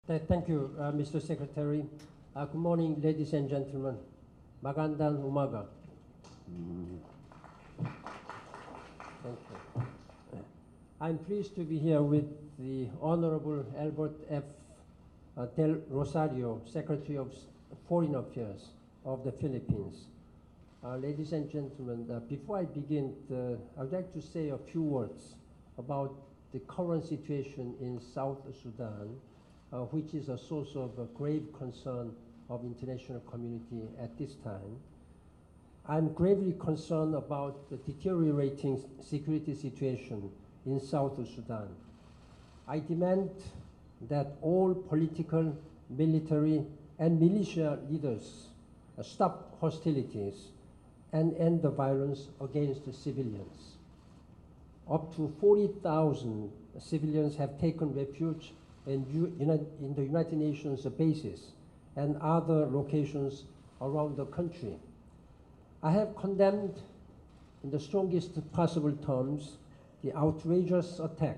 Thank you, Mr. Secretary. Good morning, ladies and gentlemen. Magandang umaga. Thank you. I'm pleased to be here with the Honorable Albert F. Del Rosario, Secretary of Foreign Affairs of the Philippines. Ladies and gentlemen, before I begin, I would like to say a few words about the current situation in South Sudan, which is a source of grave concern of international community at this time. I'm gravely concerned about the deteriorating security situation in South Sudan. I demand that all political, military, and militia leaders stop hostilities and end the violence against the civilians. Up to 40,000 civilians have taken refuge in the United Nations bases and other locations around the country. I have condemned in the strongest possible terms the outrageous attack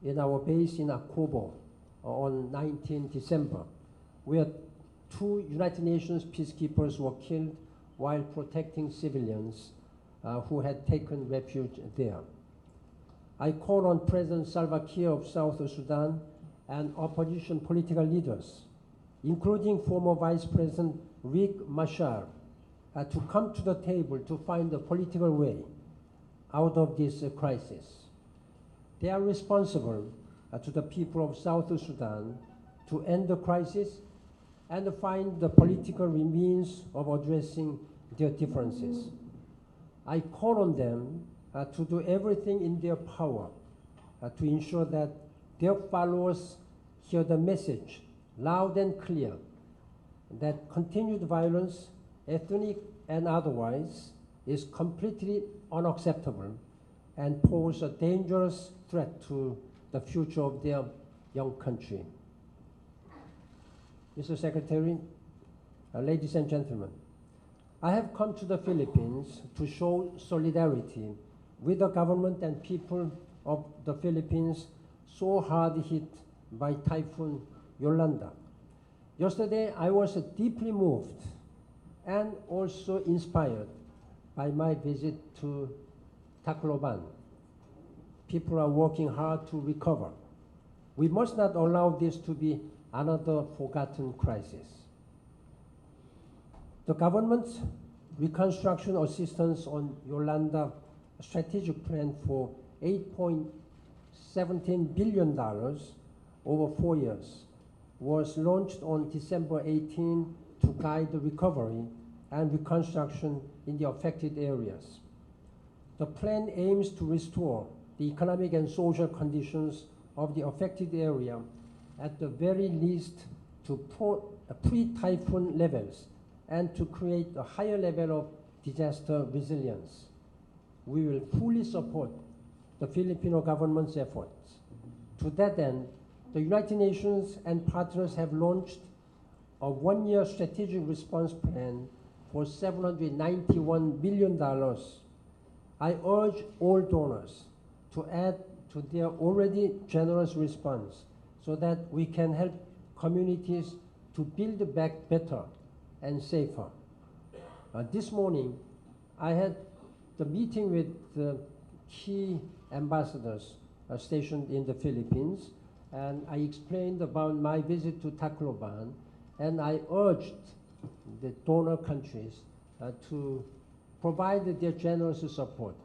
in our base in Akobo on 19 December, where 2 United Nations peacekeepers were killed while protecting civilians who had taken refuge there. I call on President Salva Kiir of South Sudan and opposition political leaders, including former Vice President Riek Machar, to come to the table to find a political way out of this crisis. They are responsible to the people of South Sudan to end the crisis and find the political means of addressing their differences. I call on them to do everything in their power to ensure that their followers hear the message loud and clear that continued violence, ethnic and otherwise, is completely unacceptable and pose a dangerous threat to the future of their young country. Mr. Secretary, ladies and gentlemen, I have come to the Philippines to show solidarity with the government and people of the Philippines so hard hit by Typhoon Yolanda. Yesterday, I was deeply moved and also inspired by my visit to Tacloban. People are working hard to recover. We must not allow this to be another forgotten crisis. The government's reconstruction assistance on Yolanda strategic plan for $8.17 billion over 4 years was launched on December 18 to guide the recovery and reconstruction in the affected areas. The plan aims to restore the economic and social conditions of the affected area at the very least to pre-typhoon levels and to create a higher level of disaster resilience. We will fully support the Filipino government's efforts. To that end, the United Nations and partners have launched a 1-year strategic response plan for $791 billion. I urge all donors to add to their already generous response so that we can help communities to build back better and safer. This morning, I had the meeting with the key ambassadors stationed in the Philippines, and I explained about my visit to Tacloban, and I urged the donor countries to provide their generous support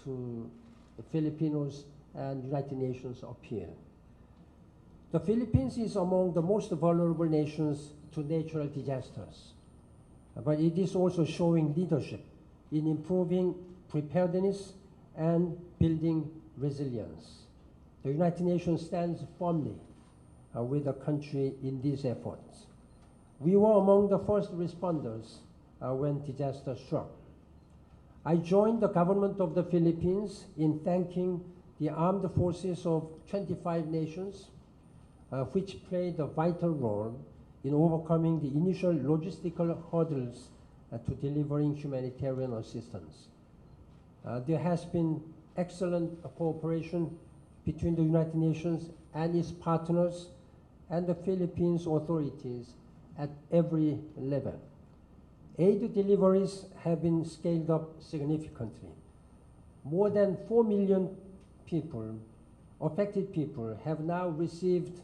to the Filipinos and United Nations appeal. The Philippines is among the most vulnerable nations to natural disasters, but it is also showing leadership in improving preparedness and building resilience. The United Nations stands firmly with the country in these efforts. We were among the first responders when disaster struck. I joined the government of the Philippines in thanking the armed forces of 25 nations, which played a vital role in overcoming the initial logistical hurdles to delivering humanitarian assistance. There has been excellent cooperation between the United Nations and its partners and the Philippines authorities at every level. Aid deliveries have been scaled up significantly. More than 4 million people, affected people, have now received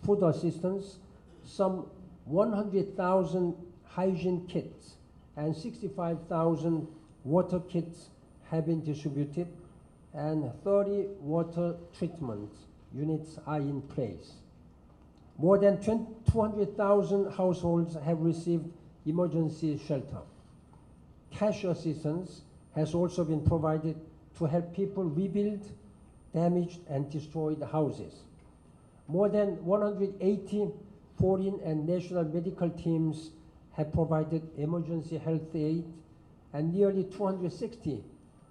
food assistance. Some 100,000 hygiene kits and 65,000 water kits have been distributed, and 30 water treatment units are in place. More than 200,000 households have received emergency shelter. Cash assistance has also been provided to help people rebuild damaged and destroyed houses. More than 180 foreign and national medical teams have provided emergency health aid, and nearly 260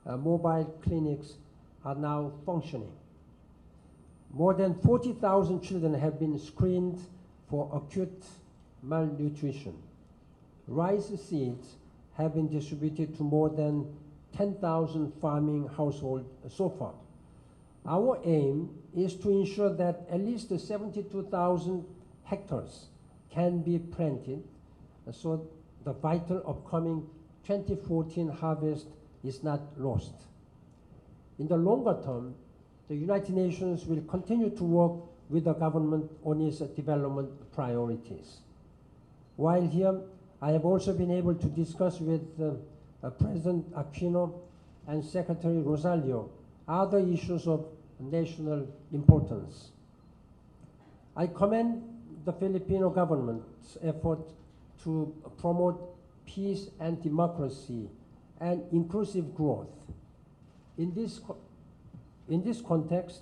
mobile clinics are now functioning. More than 40,000 children have been screened for acute malnutrition. Rice seeds have been distributed to more than 10,000 farming households so far. Our aim is to ensure that at least 72,000 hectares can be planted, so the vital upcoming 2014 harvest is not lost. In the longer term, the United Nations will continue to work with the government on its development priorities. While here, I have also been able to discuss with President Aquino and Secretary Rosario other issues of national importance. I commend the Filipino government's effort to promote peace and democracy and inclusive growth. In this context,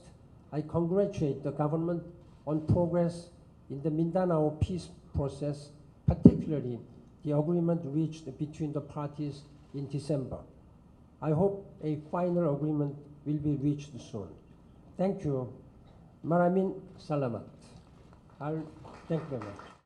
I congratulate the government on progress in the Mindanao peace process, particularly the agreement reached between the parties in December. I hope a final agreement will be reached soon. Thank you. Maraming salamat. Thank you very much.